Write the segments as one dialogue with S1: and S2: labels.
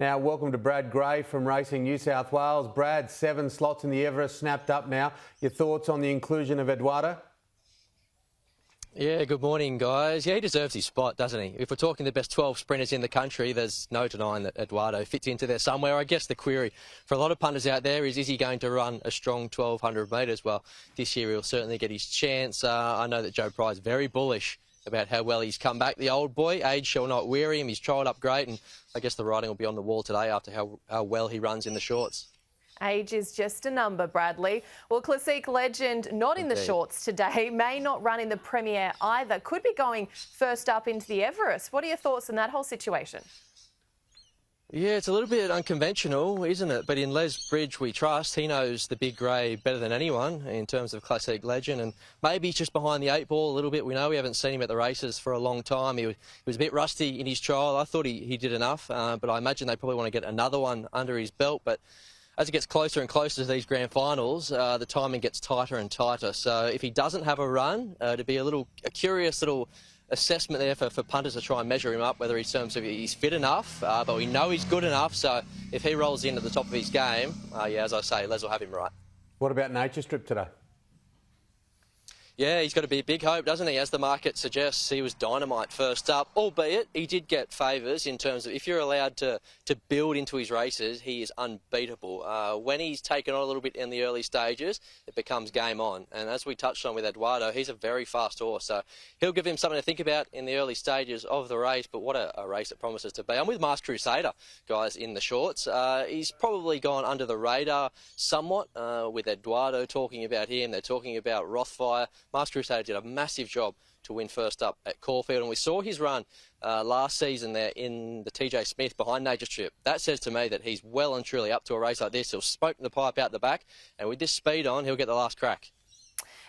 S1: Now, welcome to Brad Gray from Racing New South Wales. Brad, 7 slots in the Everest snapped up now. Your thoughts on the inclusion of Eduardo?
S2: Yeah, good morning, guys. Yeah, he deserves his spot, doesn't he? If we're talking the best 12 sprinters in the country, there's no denying that Eduardo fits into there somewhere. I guess the query for a lot of punters out there is he going to run a strong 1,200 metres? Well, this year he'll certainly get his chance. I know that Joe Pry's very bullish about how well he's come back, the old boy. Age shall not weary him. He's trialled up great, and I guess the writing will be on the wall today after how well he runs in the shorts.
S3: Age is just a number, Bradley. Well, Classique legend not in the shorts today, may not run in the Premier either. Could be going first up into the Everest. What are your thoughts on that whole situation?
S2: Yeah, it's a little bit unconventional, isn't it? But in Les Bridge we trust. He knows the big grey better than anyone in terms of Classique legend, and maybe he's just behind the 8 ball a little bit. We know we haven't seen him at the races for a long time. He was a bit rusty in his trial. I thought he did enough, but I imagine they probably want to get another one under his belt. But as it gets closer and closer to these grand finals, the timing gets tighter and tighter. So if he doesn't have a run, to be a curious little assessment there for punters to try and measure him up, whether in terms of he's fit enough, but we know he's good enough. So if he rolls in at the top of his game, yeah, as I say, Les will have him right.
S1: What about Nature Strip today?
S2: Yeah, he's got to be a big hope, doesn't he? As the market suggests, he was dynamite first up, albeit he did get favours in terms of if you're allowed to build into his races, he is unbeatable. When he's taken on a little bit in the early stages, it becomes game on. And as we touched on with Eduardo, he's a very fast horse, so he'll give him something to think about in the early stages of the race, but what a race it promises to be. I'm with Masked Crusader, guys, in the shorts. He's probably gone under the radar somewhat with Eduardo talking about him. They're talking about Rothfire. Masked Crusader did a massive job to win first up at Caulfield, and we saw his run last season there in the TJ Smith behind Nature Strip. That says to me that he's well and truly up to a race like this. He'll smoke the pipe out the back, and with this speed on, he'll get the last crack.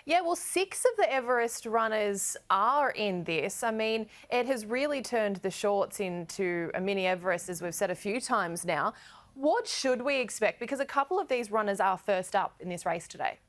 S3: Yeah, well, 6 of the Everest runners are in this. I mean, it has really turned the shorts into a mini Everest, as we've said a few times now. What should we expect? Because a couple of these runners are first up in this race today.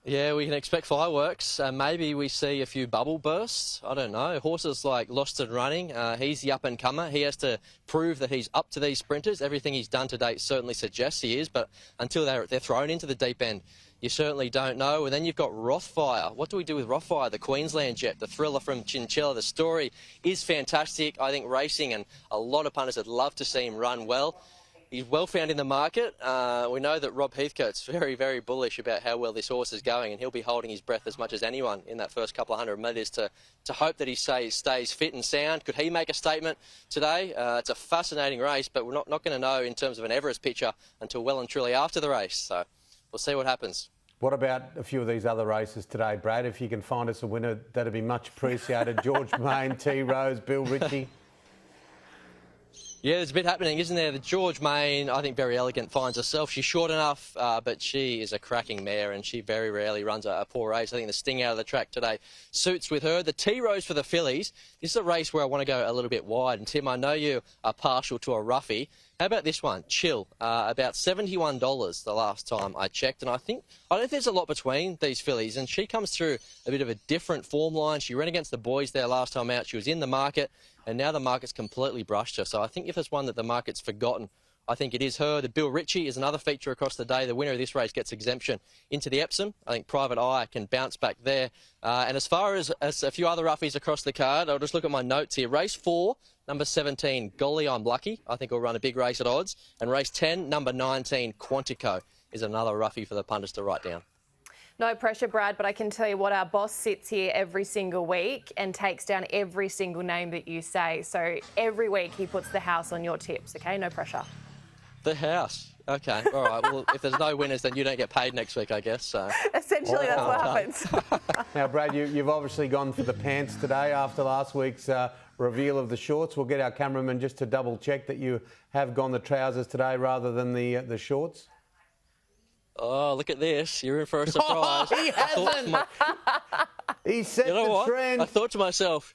S2: Yeah, we can expect fireworks. Maybe we see a few bubble bursts. I don't know. Horses like Lost and Running, he's the up-and-comer. He has to prove that he's up to these sprinters. Everything he's done to date certainly suggests he is, but until they're thrown into the deep end, you certainly don't know. And then you've got Rothfire. What do we do with Rothfire, the Queensland jet, the thriller from Chinchilla? The story is fantastic. I think racing, and a lot of punters would love to see him run well. He's well found in the market. We know that Rob Heathcote's very, very bullish about how well this horse is going, and he'll be holding his breath as much as anyone in that first couple of 100 metres to hope that he stays fit and sound. Could he make a statement today? It's a fascinating race, but we're not going to know in terms of an Everest picture until well and truly after the race. So we'll see what happens.
S1: What about a few of these other races today, Brad? If you can find us a winner, that'd be much appreciated. George Main, T Rose, Bill Ritchie.
S2: Yeah, there's a bit happening, isn't there? The George Main, I think Very Elegant finds herself. She's short enough, but she is a cracking mare, and she very rarely runs a poor race. I think the sting out of the track today suits with her. The T-Rose for the fillies. This is a race where I want to go a little bit wide. And Tim, I know you are partial to a roughie. How about this one? Chill. About $71 the last time I checked. And I don't think there's a lot between these fillies. And she comes through a bit of a different form line. She ran against the boys there last time out. She was in the market, and now the market's completely brushed her. So I think if there's one that the market's forgotten, I think it is her. The Bill Ritchie is another feature across the day. The winner of this race gets exemption into the Epsom. I think Private Eye can bounce back there. And as far as a few other roughies across the card, I'll just look at my notes here. Race 4, number 17, Golly I'm Lucky. I think we'll run a big race at odds. And race 10, number 19, Quantico, is another roughie for the punters to write down.
S3: No pressure, Brad, but I can tell you what, our boss sits here every single week and takes down every single name that you say. So every week he puts the house on your tips, okay? No pressure.
S2: The house. Okay, all right. Well, if there's no winners, then you don't get paid next week, I guess. So.
S3: Essentially, that's what happens.
S1: Now, Brad, you've obviously gone for the pants today after last week's reveal of the shorts. We'll get our cameraman just to double check that you have gone the trousers today rather than the shorts.
S2: Oh, look at this. You're in for a surprise.
S1: He hasn't. He set the trend.
S2: I thought to myself,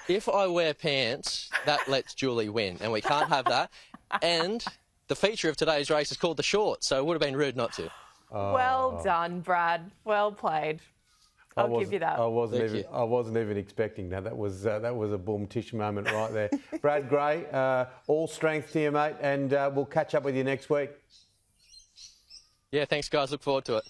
S2: if I wear pants, that lets Julie win, and we can't have that. And the feature of today's race is called the short, so it would have been rude not to.
S3: Oh. Well done, Brad. Well played. I'll give you that.
S1: I wasn't
S2: Thank you.
S1: I wasn't even expecting that. That was a boom tish moment right there. Brad Gray, all strength to you, mate, and we'll catch up with you next week.
S2: Yeah, thanks, guys. Look forward to it.